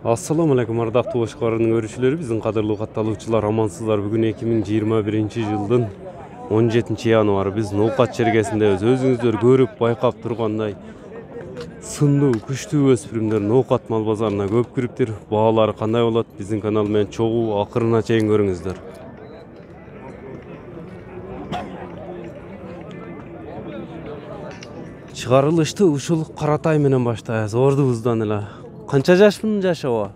Assalamu alaikum ardaqtуу Oşqarının görüşülері, bizin qadırlı qattalıqçılar, amansızlar. Bugün 2021-жылдын 17-yanvarı biz Ноқат çergesindeyuz. Özünüzдөр көрүp, байқап тұрғандай сындуу, күчтүү өспүрүмдөр Ноқат мал базарына көп кириптир. Баалары кандай болот? Биздин канал менен чогуу акырына чейин көрүңүздөр. Чыгарылышты ушул Каратай менен баштайбыз. Ордубуздан эле. Канча жашмын жашабы?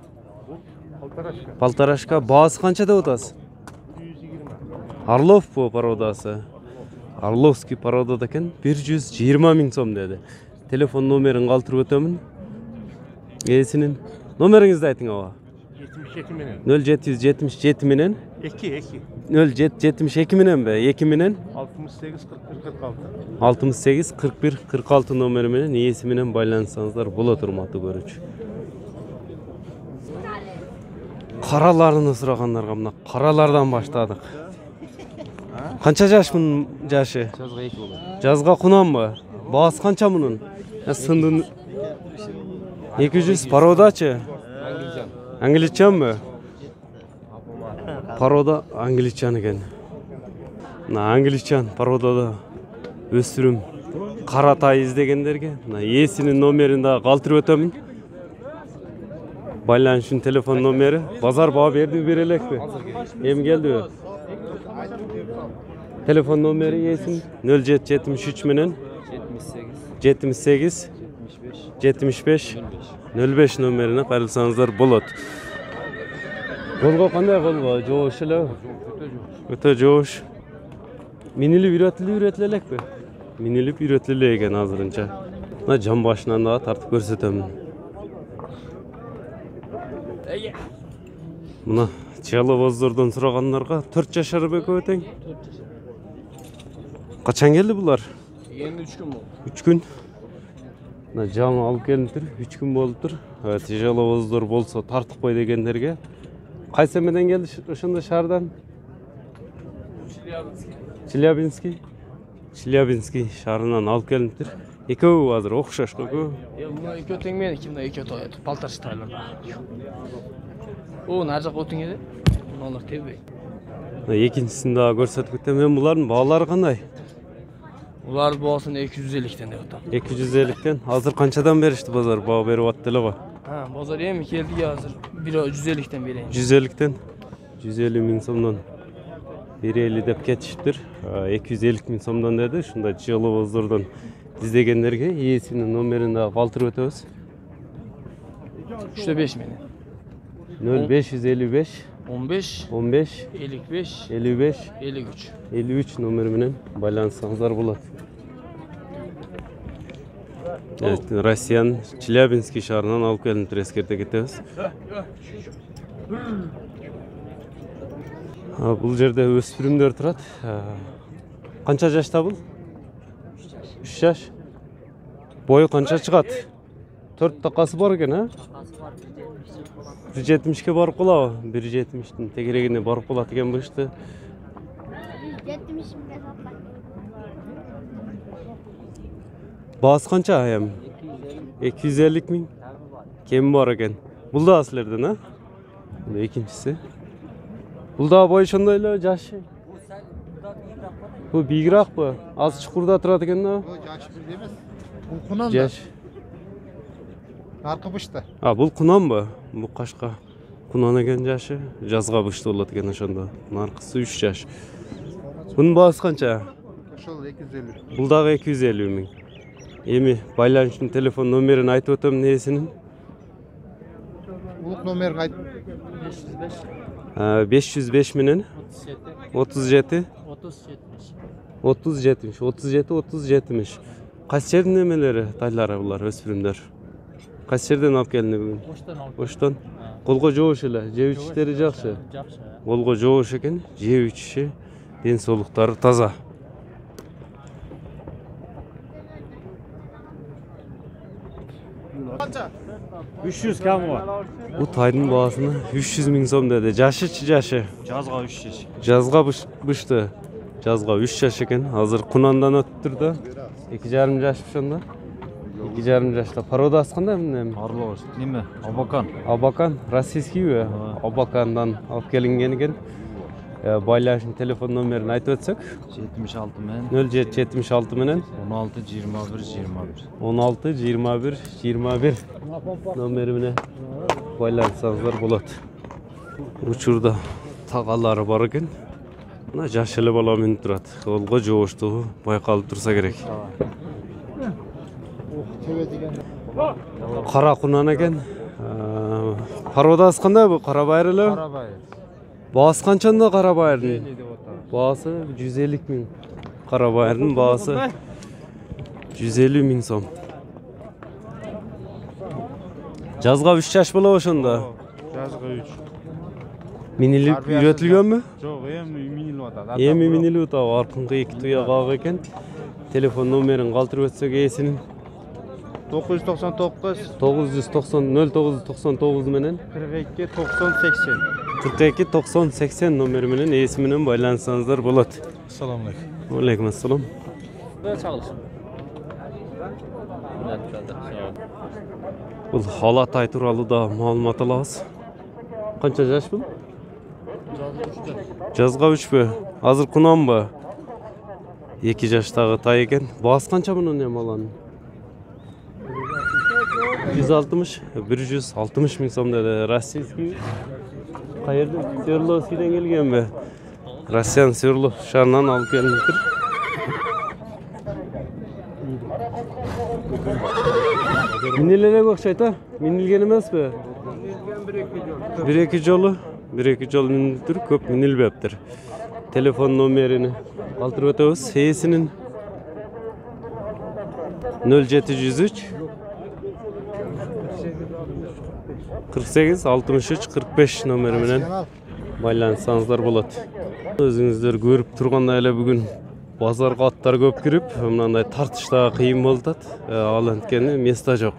Полторашка. Баасы канча деп атасыз? 120. Орлов по породасы. Орловский породада экен 120 000 сом деди. Телефон номерин калтырып өтөмүн. Ээсинин номериңизди айтың аба. 72 менен. 0777 менен 2 0772 менен бе? 2 менен 68 41 46. 68 41 46 номери менен ээси менен байланышсаңыздар болот, урматтуу көрүүчү. Караларını сұрағанларға мына қаралардан баштадық. Қанша жашмын жашы? Жазға 2 болады. Жазға құнан ба? Баасы қанша мұның? Сындың 200 пародачы? Англичан ба? Парода англичан екен. Англичан пародада өсірім Қаратай іздегендерге ээсинин номерин да калтырып өтөмүн. Байланышын телефон номери. Базар баа берди берелекпи? Эми келдиби? Телефон номери ээсин 0773 менен 78 75 05 номерине кайрылсаңыздар болот. Колго кандай колго? Жоош эле? Өтө жоош. Минилип үйрөтүлө элекпи? Минилип үйрөтүлө экен азырынча. Мына жан башынан да тартып көрсөтөмүн. Мына чалабоздордон сурагандарга 4 жашар беке өтең. Качан келди булар? Енді 3 күн болды. 3 күн. Мына жаңы алып келиптир, 3 күн болуптур. Чалабоздор болсо тартып кой дегендерге. Кайсы менен келди ошондо шаардан? Челябинский шаарынан алып келиптир. Экөө азыр окшош көкө. Мына экөө тең менен, мына экөө тоет. Полтораш тайларда. О, наржак отуң эди. Муналар тебей. Экинчисин да көрсөтүп кетем. Мен булардын баалары кандай? Булардын баасын 250тен деп атам. 250тен. Азыр канчадан беришти базар? Баа берип атты эле го. Базар эми келди азыр 150тен берейин. 150тен. 150 000 сомдон берели деп кетиштир. 250 000 сомдон деди. Ушундай чалабоздордон издегендерге ээсинин номерин да калтырып өтөбүз. 3-5 менен. 0555 15 55 55 55 53 номери менен байланышсаңыздар болот. Россиянын Челябинский шаарынан алып келиптир, эскерте кетебиз. Бул жерде өспүрүмдөр турат. Канча жашта бул? 3 жаш. Бою канча чыгат? 4 такасы бар экен, а? 170ке барып калабы? 170тин тегерегине барып калат экен бу ишти. 70 миңге сатпайт. Баасы канча эми? 250 000. Кем бар экен? Бул да силерден, а? Бул экинчиси. Бул да бой ошондой эле жашы. Бул бийигиракпы? Аз чукурда турат экен да? Жашы бир эмес. Бул кунан да. Жаш. Аркы бышты. Бул кунанбы? Бул кашка. Кунан экен жашы. Жазга бышты болот экен ошондо. Аркысы 3 жаш. Бунун баасы канча? Ошол 250. Бул дагы 250 000. Эми байланышын телефон номерин айтып өтөм ээсинин. Улук номерин айт. 505 менен 37 30 Кайсы жердин эмелери, тайлары булар, өспүрүмдөр? Кайсы жерден алып келди бүгүн? Оштон. Колго жоош эле, жеп ичиштери жакшы. Колго жоош экен, жеп ичиши, ден соолуктары таза. Канча? 300 кам бар. Бу тайдын баасына 300 000 сом деди. Жашычы жашы? Жазга 3 жаш. Жазга бышты. Жазга 3 жаш экен. Азыр кунандан өттүр да. 2,5 жаш ошондо. 2,5 жашта. Породасы кандай мындан? Орлов. Неме? Абакан. Абакан, российскийби? Абакандан алып келинген экен. Байланышын телефон номерин айтып өтсөк? 76 мен. 0776 менен 16 21 21. 16 21 21 номери менен байланышсаңыздар болот. Учурда тагалары бар экен. Мына жаш эле бала минип турат. Колго жооштугу байкалып турса керек. Кара кунан экен. Породасы кандай бу? Кара байыр эле? Кара байыр. Baası kançanda Karabayır'ın? Baası 150 min. Karabayır'ın baası 150 min som. Жазга 3 yaş bola oşonda. Жазғы 3. Minilip üretilgen mi? Жоқ, миниліп атады. Emi minilip ta arkınғы 2 tuya kağ eken. Telefon numerin kaldırıp ötsek esinin 999 990 0999 menen 42 90 80. 42 90 80 numeri menen esiminden baylansanızlar bolat. Assalamualaikum. Aleyküm assalam. Çağılsın. Бұл Алатай туралы да маалымат алабыз. Қанша жаш бұл? Жазға 3 бе? Азыр кунан ба? 2 жаштагы тай екен. Баасы қанша бұның не маланын? 160 160 миң сом деді. Российский қайырды? Свердловскийден келген бе? Россиян Сверлов шарынан алып келініктір. Minilelek okşayta, minilgen emas be? Bir-iki jolu minildir, köp minilbeptir. Telefon numerini kaldırıp ötebiz. Heyesinin 0703 48 63 45 numeri menen baylansanızlar bolat. Özüңүздөр көрүp тургандай эле бүгүн базарга аттар көп кирип, мындай тартышта кыйын болуп атат. Ал анткени места жок.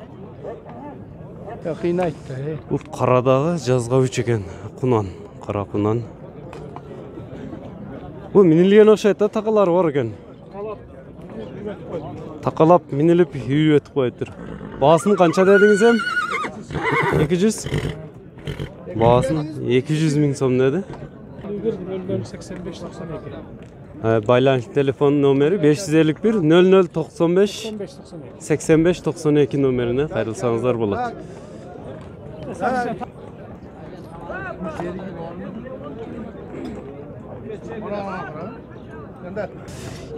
Кыйнайтты. Бул карадагы жазга 3 экен, кунан, кара кунан. Бул минилген окшойт да, такалары бар экен. Такалап минилип үйрөтүп коюптур. Баасын канча дедиңиз эм? 200. Баасын 200 миң сом деди. 85-92. Байланыш телефon номери 551 0095 85-92 номерине кайрылсаңыздар болот.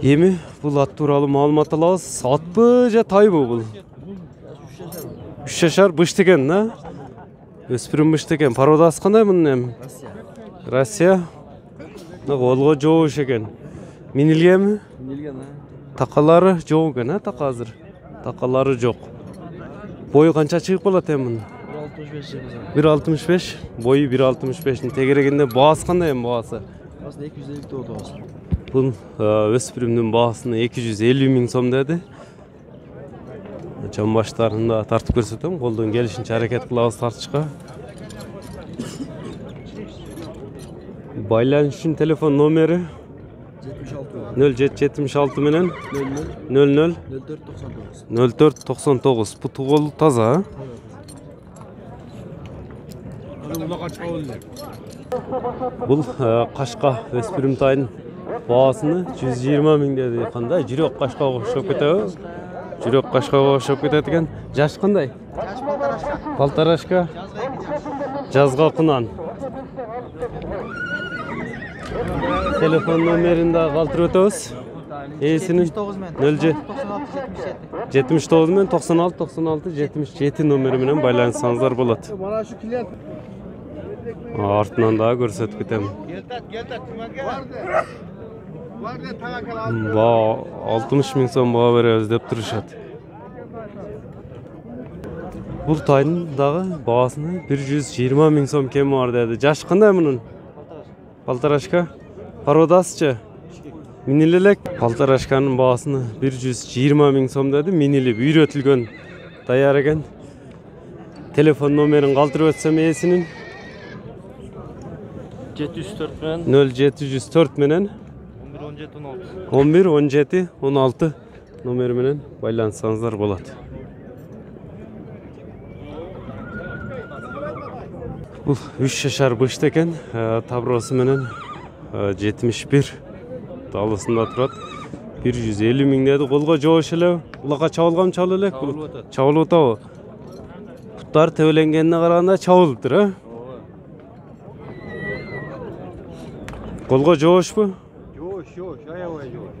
Эми бул ат тууралуу маалымат алабыз. Атпы же тайбы бул? 3 жашар бышты экен, да? Өспүрүм бышты экен. Породасы кандай мунун эми? Россия. Колго жоош экен. Минилгенби? Минилген, Такалары жок экен, а така азыр. Такалары жок. Бою канча чыгып болот эми мунун? 1.65. Бою 1.65. Тегерегинде баасы кандай эми баасы? Aslında 250 doğdu olsun. Бул өспүрүмдүн баасына 250 миң сом деди. Жан баштарында тартып көрсөтөм, колдон келишинче аракет кылабыз тартышка. Байланыш үчүн телефон номери 0776 менен 00 0499. Бу тугол таза. Бул Кашка өспүрүм тайын баасыны 120 миң деди. Кандай жүрөк Кашкага окшоп кетеби? Жүрөк Кашкага окшоп кетет экен. Жаш кандай? Полторашка. Жазга кунан. Telefon numerini de kaldırıp ötüyoruz. E'sinin 79 men 96 96 77 numarımla baylansanızlar bolat. Artından daha görsetip gidelim. Ba 60 ming so'm baho beramiz deb turishadi. Bu tayın dağı bahasını 120 ming so'm kemi var dedi. Jash qanday bunun? Полторашка. Пародасычы. Минилелек. Полторашканын бағасыны 120 миң сом деді. Минилеп үйретілген даяр екен. Телефон номерін қалтырып өтсем есінің 0704 менен 11 17 16 номері менен байланысаңыздар болады. Бул 3 жашар бышты экен, табросы менен 71 далысында турат. 150 миң деди, колго жоош эле. Булага чабылган чабыл элек. Чабылып атабы? Буттар тебеленгенине караганда чабылыптыр, а? Колго жоошпу? Жош, аябай жош.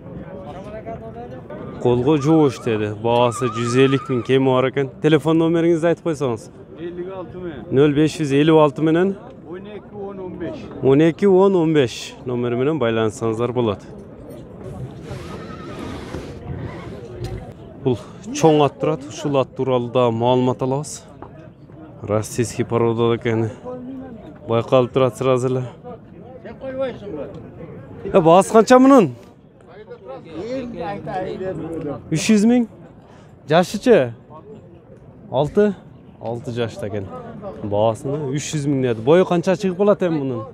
Колго жоош деди. Баасы 150 миң кеми бар экен. Телефон номериңизди айтып койсоңуз. 56 men. 0556 менен 12 10 15. 12 10 15 номери менен байланышсаңыздар болот. Бул чоң ат турат. Ушул ат тууралуу да маалымат алабыз. Российский порода экени байкалып турат сразу эле. Баасы канча мунун? 300 миң. Жашычы? 6 жашта экен. Баасыны 300 миң деди. Бою канча чыгып болот эми мунун?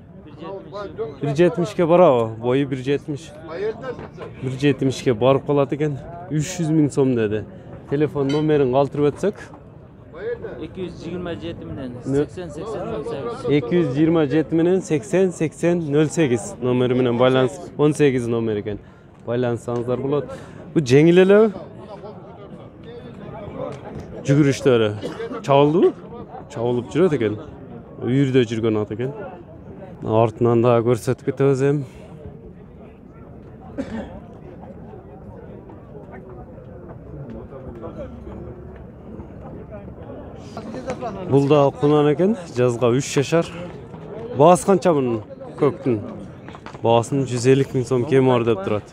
170 барабы? Бою 170. 170 барып калат экен. 300 миң сом деди. Телефон номерин калтырып өтсөк? 227 менен 80 227 менен 80 08 номери менен байланыс 18 номер экен. Байланысаңыздар болот. Бу жеңил эле. Жүгүрүштөрү чабылдыбы? Чабылып жүрөт экен. Үйүрдө жүргөн ат экен. Артынан да көрсөтүп кетебиз эми. Бул да кунан экен, жазга 3 жашар. Баасы канча мунун? Көктүн. Баасын 150 миң сом кеми бар деп турат.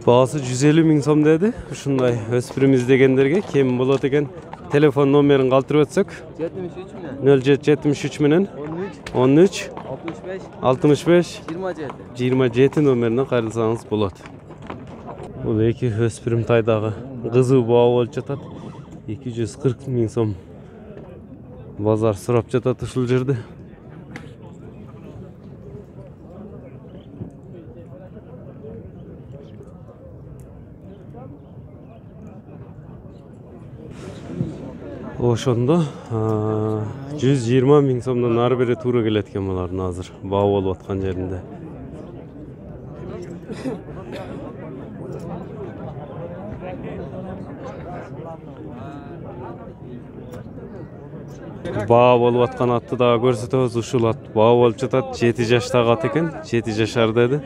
Баасы 150 миң сом деди. Ушундай өспүрүм издегендерге кеми болот экен. Телефон номерин калтырып өтсөк? 0773 менен 13 65 27 номерине кайрылсаңыз болот. Бул эки өспүрүм тайдагы кызуу баа болуп жатат. 240 миң сом базар сурап жатат ушул жерде. Ошондо 120 миң сомдон ары бери туура келет экен булардын азыр баа болуп аткан жеринде. Баа болуп аткан атты дагы көрсөтөбүз. Ушул ат баа болуп жатат. 7 жаштагы ат экен. 7 жашар деди.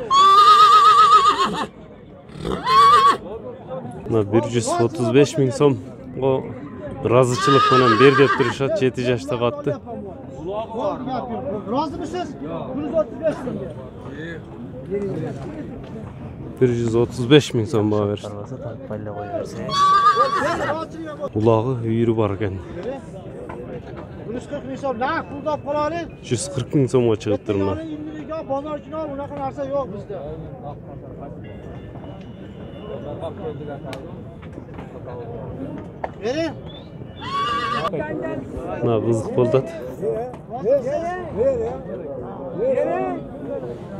135 миң сомго разычылык менен бер деп турушат 7 жаштагы атты. Разымысыз? 135 миң сом баа беришти. Улагы үйүрү бар экен. 140 ming so'm naqd pul topib qolaylik. 140 ming so'mga chiqibdir buni. Bozorchilar unaqa narsa yo'q bizda. Bering. Na qiziq bo'ldi.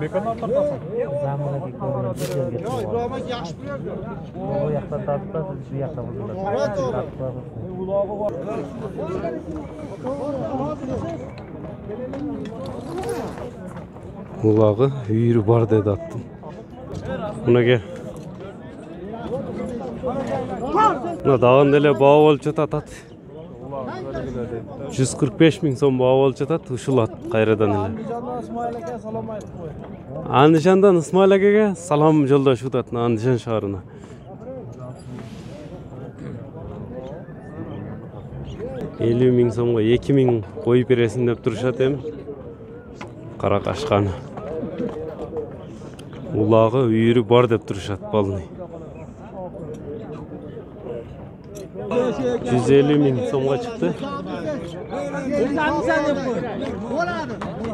Bekondan tortasan. Zamonaviy ko'rinadi. Yo'q, Ibrohim aka yaxshi bilardi. Bu yoqda tortib, bu yoqda Ulagı үйürü бар dedi attım. Buna gel. Buna dağın dele bağı olup çatat. 145 ming so'm bağı olup çatat. Uşul at kayradan ele. Andijandan İsmail akaga salam joldaş utat Andijan şahrına. Elүү миң сомго 2 миң коюп бересин деп турушат эми. Кара кашканы. Улагы үйүрү бар деп турушат балны. 150 миң сомго чыкты.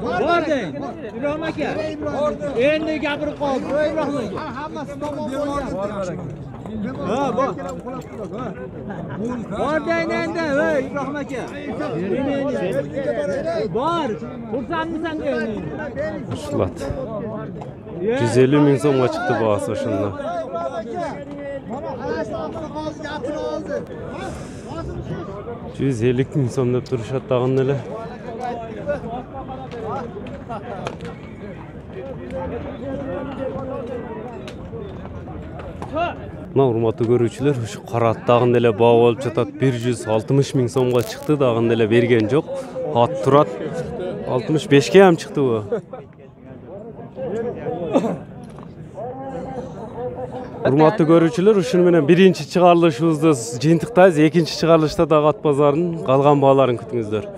Bor deng. Ibrohim aka. Endi gapirib qoldi. Ibrohim aka. Hammasi tamom bo'lgan. Ha, bor. Bor deng endi, ey Ibrohim aka. Bor. Xursandmisan endi? Uşlat. 150 ming so'mga chiqdi bahası şunda. ...150.000 so'm deb turishadi tag'in ele. Mına hurmatly görүүчүлөр, şu qarat tag'in ele bağı bolup жатат 160.000 so'mga chiqdi, tag'in ele bergen жок. At turat 65'ke ham chiqdi bu. Hurmatly görүүчүлөр, ушunu менен birinchi чыгарылышыбызды жыйынтыктайбыз, экинчи чыгарылышта дагы at bazarının kalgan bağlarını kütüңүздөр.